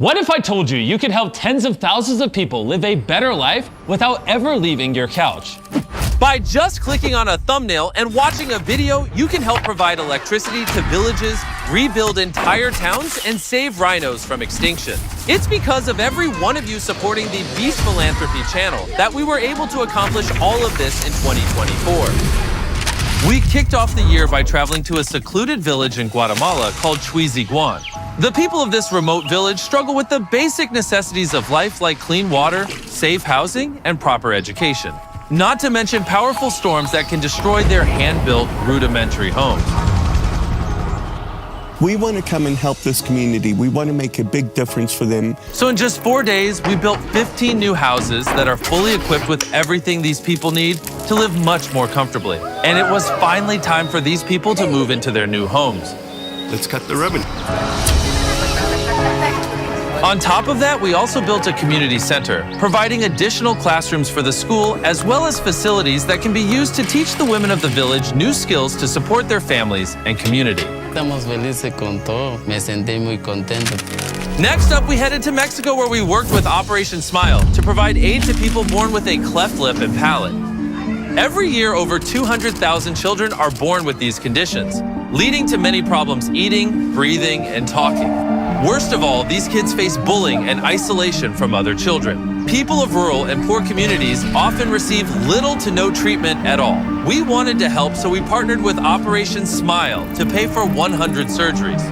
What if I told you you could help tens of thousands of people live a better life without ever leaving your couch? By just clicking on a thumbnail and watching a video, you can help provide electricity to villages, rebuild entire towns, and save rhinos from extinction. It's because of every one of you supporting the Beast Philanthropy channel that we were able to accomplish all of this in 2024. We kicked off the year by traveling to a secluded village in Guatemala called Chuiziguan. The people of this remote village struggle with the basic necessities of life like clean water, safe housing, and proper education. Not to mention powerful storms that can destroy their hand-built, rudimentary homes. We want to come and help this community. We want to make a big difference for them. So in just 4 days, we built 15 new houses that are fully equipped with everything these people need to live much more comfortably. And it was finally time for these people to move into their new homes. Let's cut the ribbon. On top of that, we also built a community center, providing additional classrooms for the school, as well as facilities that can be used to teach the women of the village new skills to support their families and community. Estamos felices con todo. Me sentí muy contento. Next up, we headed to Mexico, where we worked with Operation Smile to provide aid to people born with a cleft lip and palate. Every year, over 200,000 children are born with these conditions, leading to many problems eating, breathing, and talking. Worst of all, these kids face bullying and isolation from other children. People of rural and poor communities often receive little to no treatment at all. We wanted to help, so we partnered with Operation Smile to pay for 100 surgeries.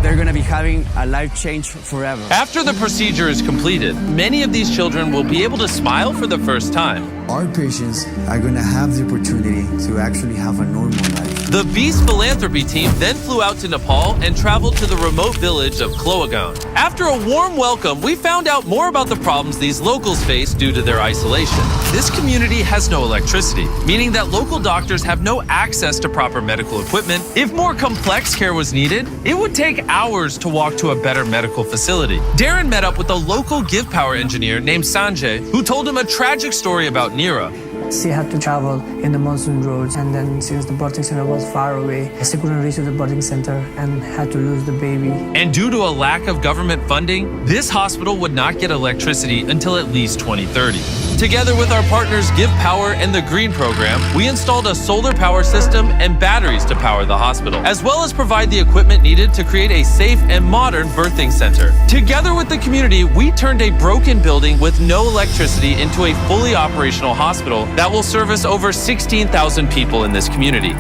They're going to be having a life change forever. After the procedure is completed, many of these children will be able to smile for the first time. Our patients are going to have the opportunity to actually have a normal life. The Beast Philanthropy team then flew out to Nepal and traveled to the remote village of Kloagan. After a warm welcome, we found out more about the problems these locals face due to their isolation. This community has no electricity, meaning that local doctors have no access to proper medical equipment. If more complex care was needed, it would take hours to walk to a better medical facility. Darren met up with a local Give Power engineer named Sanjay, who told him a tragic story about Neera. She had to travel in the monsoon roads, and then since the birthing center was far away, she couldn't reach the birthing center and had to lose the baby. And due to a lack of government funding, this hospital would not get electricity until at least 2030. Together with our partners Give Power and the Green Program, we installed a solar power system and batteries to power the hospital, as well as provide the equipment needed to create a safe and modern birthing center. Together with the community, we turned a broken building with no electricity into a fully operational hospital that will service over 16,000 people in this community.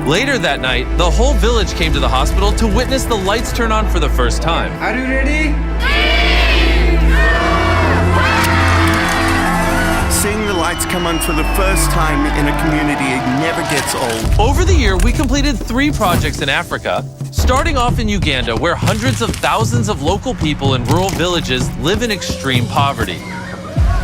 Later that night, the whole village came to the hospital to witness the lights turn on for the first time. Are you ready? Seeing the lights come on for the first time in a community, it never gets old. Over the year, we completed 3 projects in Africa, starting off in Uganda, where hundreds of thousands of local people in rural villages live in extreme poverty.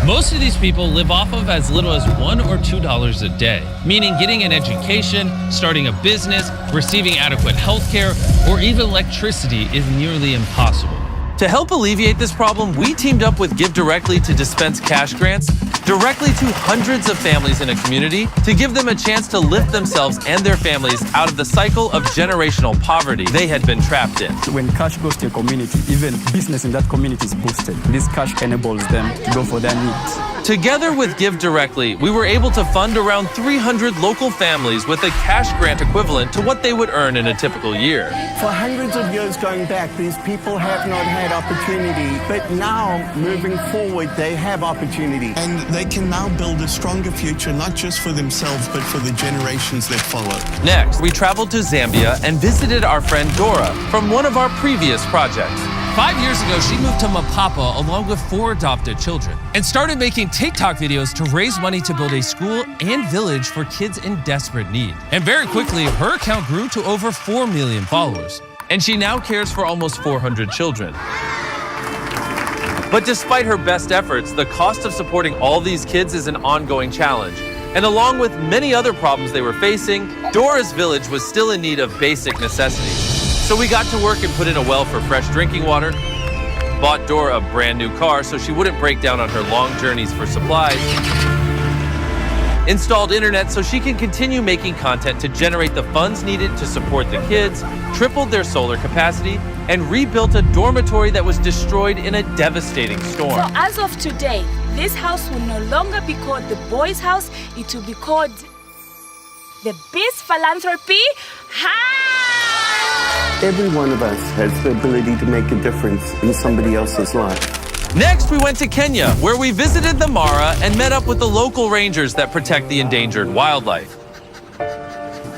Most of these people live off of as little as $1 or $2 a day, meaning getting an education, starting a business, receiving adequate health care, or even electricity is nearly impossible. To help alleviate this problem, we teamed up with Give Directly to dispense cash grants directly to hundreds of families in a community to give them a chance to lift themselves and their families out of the cycle of generational poverty they had been trapped in. When cash goes to a community, even business in that community is boosted. This cash enables them to go for their needs. Together with Give Directly, we were able to fund around 300 local families with a cash grant equivalent to what they would earn in a typical year. For hundreds of years going back, these people have not had opportunity, but now, moving forward, they have opportunity. And they can now build a stronger future, not just for themselves, but for the generations that follow. Next, we traveled to Zambia and visited our friend Dora from one of our previous projects. 5 years ago, she moved to Mapapa along with 4 adopted children and started making TikTok videos to raise money to build a school and village for kids in desperate need. And very quickly, her account grew to over 4 million followers. And she now cares for almost 400 children. But despite her best efforts, the cost of supporting all these kids is an ongoing challenge. And along with many other problems they were facing, Dora's village was still in need of basic necessities. So we got to work and put in a well for fresh drinking water, bought Dora a brand new car so she wouldn't break down on her long journeys for supplies, installed internet so she can continue making content to generate the funds needed to support the kids, tripled their solar capacity, and rebuilt a dormitory that was destroyed in a devastating storm. So as of today, this house will no longer be called the Boys' House. It will be called the Beast Philanthropy House. Every one of us has the ability to make a difference in somebody else's life. Next, we went to Kenya, where we visited the Mara and met up with the local rangers that protect the endangered wildlife.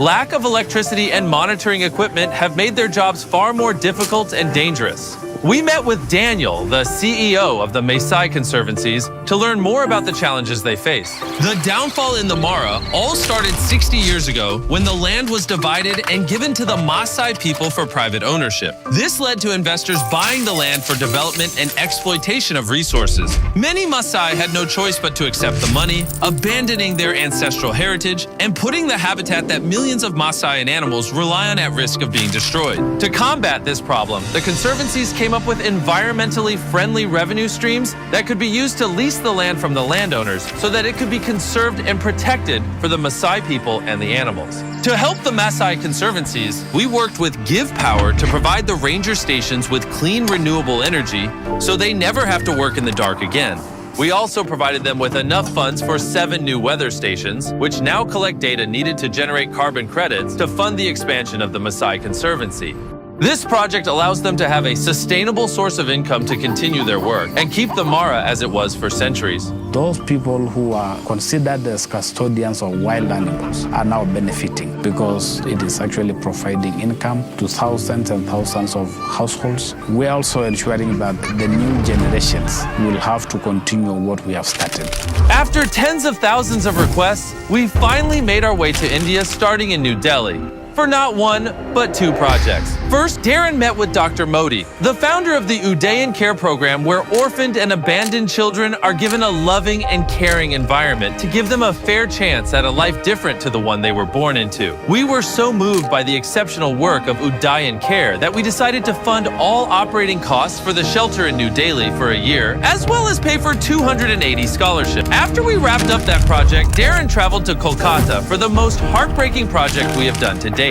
Lack of electricity and monitoring equipment have made their jobs far more difficult and dangerous. We met with Daniel, the CEO of the Maasai Conservancies, to learn more about the challenges they face. The downfall in the Mara all started 60 years ago when the land was divided and given to the Maasai people for private ownership. This led to investors buying the land for development and exploitation of resources. Many Maasai had no choice but to accept the money, abandoning their ancestral heritage and putting the habitat that millions of Maasai and animals rely on at risk of being destroyed. To combat this problem, the Conservancies came up with environmentally friendly revenue streams that could be used to lease the land from the landowners so that it could be conserved and protected for the Maasai people and the animals. To help the Maasai Conservancies, we worked with Give Power to provide the ranger stations with clean, renewable energy so they never have to work in the dark again. We also provided them with enough funds for 7 new weather stations, which now collect data needed to generate carbon credits to fund the expansion of the Maasai Conservancy. This project allows them to have a sustainable source of income to continue their work and keep the Mara as it was for centuries. Those people who are considered as custodians of wild animals are now benefiting because it is actually providing income to thousands and thousands of households. We're also ensuring that the new generations will have to continue what we have started. After tens of thousands of requests, we finally made our way to India, starting in New Delhi, for not one, but 2 projects. First, Darren met with Dr. Modi, the founder of the Udayan Care Program, where orphaned and abandoned children are given a loving and caring environment to give them a fair chance at a life different to the one they were born into. We were so moved by the exceptional work of Udayan Care that we decided to fund all operating costs for the shelter in New Delhi for a year, as well as pay for 280 scholarships. After we wrapped up that project, Darren traveled to Kolkata for the most heartbreaking project we have done to date,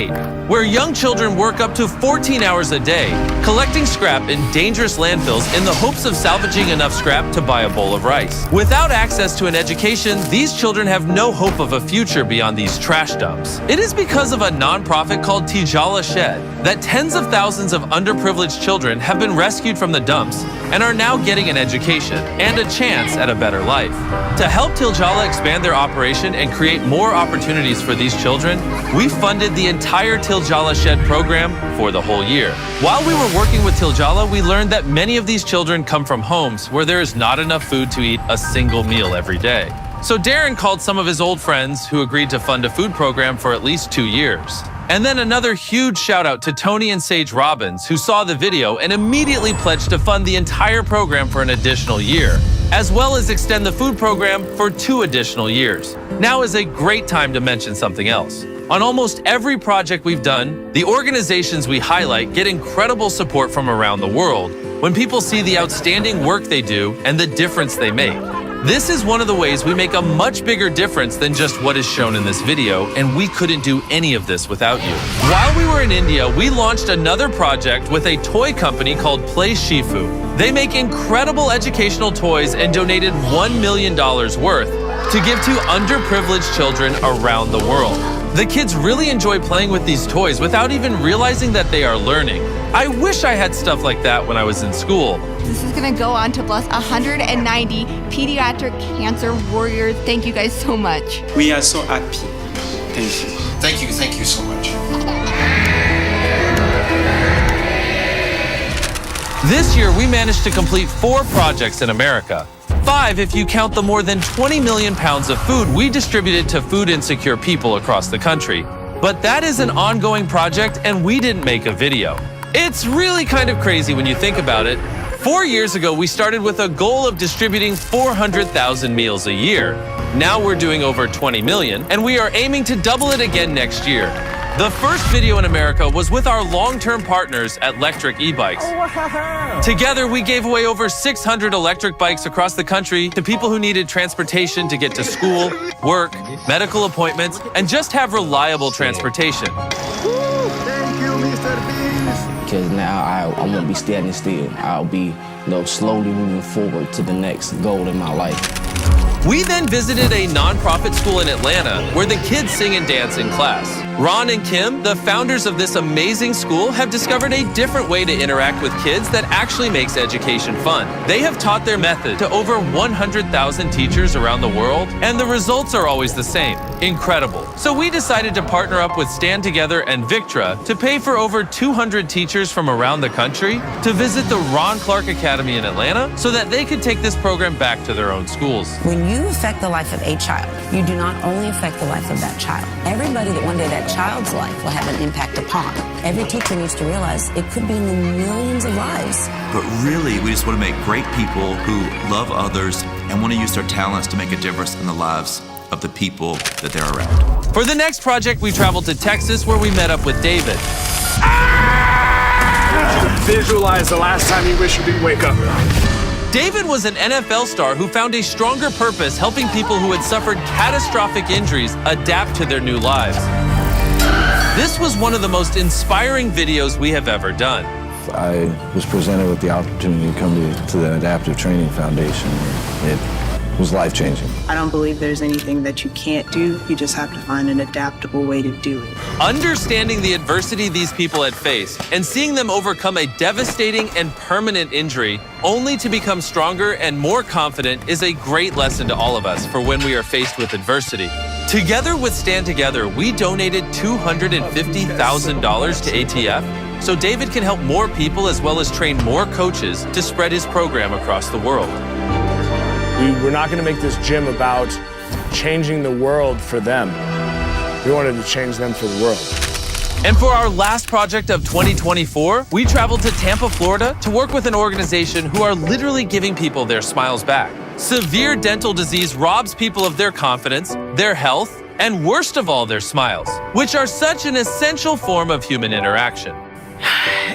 where young children work up to 14 hours a day, collecting scrap in dangerous landfills in the hopes of salvaging enough scrap to buy a bowl of rice. Without access to an education, these children have no hope of a future beyond these trash dumps. It is because of a nonprofit called Tijala Shed that tens of thousands of underprivileged children have been rescued from the dumps and are now getting an education and a chance at a better life. To help Tijala expand their operation and create more opportunities for these children, we funded the entire Tijala Shed program for the whole year. While we were working with Tijala, we learned that many of these children come from homes where there is not enough food to eat a single meal every day. So Darren called some of his old friends who agreed to fund a food program for at least 2 years. And then another huge shout out to Tony and Sage Robbins, who saw the video and immediately pledged to fund the entire program for an additional year, as well as extend the food program for 2 additional years. Now is a great time to mention something else. On almost every project we've done, the organizations we highlight get incredible support from around the world when people see the outstanding work they do and the difference they make. This is one of the ways we make a much bigger difference than just what is shown in this video, and we couldn't do any of this without you. While we were in India, we launched another project with a toy company called Play Shifu. They make incredible educational toys and donated $1 million worth to give to underprivileged children around the world. The kids really enjoy playing with these toys without even realizing that they are learning. I wish I had stuff like that when I was in school. This is going to go on to bless 190 pediatric cancer warriors. Thank you guys so much. We are so happy. Thank you. Thank you so much. This year, we managed to complete 4 projects in America. 5 if you count the more than 20 million pounds of food we distributed to food insecure people across the country. But that is an ongoing project and we didn't make a video. It's really kind of crazy when you think about it. 4 years ago, we started with a goal of distributing 400,000 meals a year. Now we're doing over 20 million, and we are aiming to double it again next year. The first video in America was with our long-term partners at Lectric E-Bikes. Together, we gave away over 600 electric bikes across the country to people who needed transportation to get to school, work, medical appointments, and just have reliable transportation. Thank you, Mr. Beast. because now I won't be standing still. I'll be, slowly moving forward to the next goal in my life. We then visited a nonprofit school in Atlanta where the kids sing and dance in class. Ron and Kim, the founders of this amazing school, have discovered a different way to interact with kids that actually makes education fun. They have taught their method to over 100,000 teachers around the world, and the results are always the same. Incredible. So we decided to partner up with Stand Together and Victra to pay for over 200 teachers from around the country to visit the Ron Clark Academy in Atlanta so that they could take this program back to their own schools. When you affect the life of a child, you do not only affect the life of that child. Everybody that one day that child's life will have an impact upon. Every teacher needs to realize it could be in the millions of lives. But really, we just want to make great people who love others and want to use their talents to make a difference in the lives of the people that they're around. For the next project, we traveled to Texas where we met up with David. Visualize the last time you wish you didn't wake up. David was an NFL star who found a stronger purpose helping people who had suffered catastrophic injuries adapt to their new lives. This was one of the most inspiring videos we have ever done. I was presented with the opportunity to come to the Adaptive Training Foundation. It was life-changing. I don't believe there's anything that you can't do. You just have to find an adaptable way to do it. Understanding the adversity these people had faced and seeing them overcome a devastating and permanent injury only to become stronger and more confident is a great lesson to all of us for when we are faced with adversity. Together with Stand Together, we donated $250,000 to ATF so David can help more people as well as train more coaches to spread his program across the world. We're not going to make this gym about changing the world for them. We wanted to change them for the world. And for our last project of 2024, we traveled to Tampa, Florida to work with an organization who are literally giving people their smiles back. Severe dental disease robs people of their confidence, their health, and worst of all, their smiles, which are such an essential form of human interaction.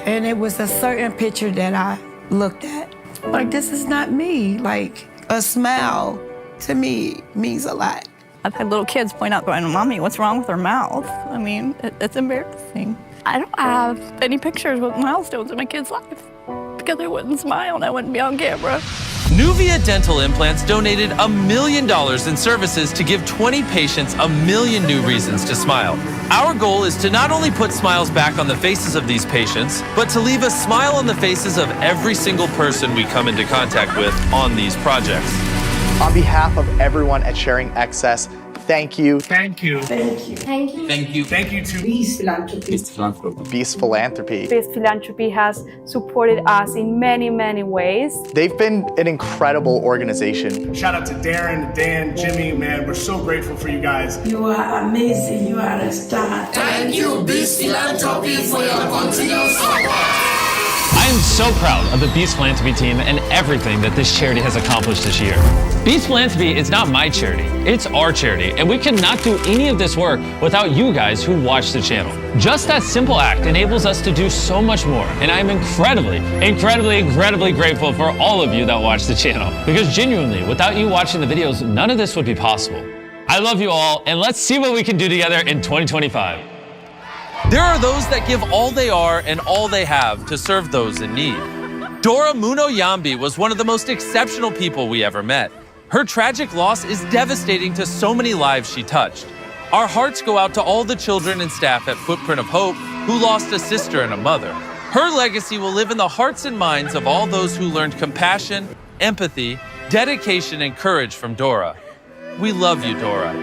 And it was a certain picture that I looked at. Like, this is not me. Like, a smile to me means a lot. I've had little kids point out, going, Mommy, what's wrong with her mouth? I mean, it's embarrassing. I don't have any pictures with milestones in my kid's life because I wouldn't smile and I wouldn't be on camera. Nuvia Dental Implants donated $1 million in services to give 20 patients 1 million new reasons to smile. Our goal is to not only put smiles back on the faces of these patients, but to leave a smile on the faces of every single person we come into contact with on these projects. On behalf of everyone at Sharing Excess, thank you. Thank you. Thank you. Thank you. Thank you. Thank you to Beast Philanthropy. Beast Philanthropy. Beast Philanthropy. Beast Philanthropy has supported us in many, many ways. They've been an incredible organization. Shout out to Darren, Dan, Jimmy, man, we're so grateful for you guys. You are amazing. You are a star. Thank you, Beast Philanthropy, for your continuous support. I am so proud of the Beast Philanthropy team and everything that this charity has accomplished this year. Beast Philanthropy is not my charity, it's our charity, and we could not do any of this work without you guys who watch the channel. Just that simple act enables us to do so much more, and I am incredibly grateful for all of you that watch the channel, because genuinely, without you watching the videos, none of this would be possible. I love you all, and let's see what we can do together in 2025. There are those that give all they are and all they have to serve those in need. Dora Muno Yambi was one of the most exceptional people we ever met. Her tragic loss is devastating to so many lives she touched. Our hearts go out to all the children and staff at Footprint of Hope who lost a sister and a mother. Her legacy will live in the hearts and minds of all those who learned compassion, empathy, dedication, and courage from Dora. We love you, Dora.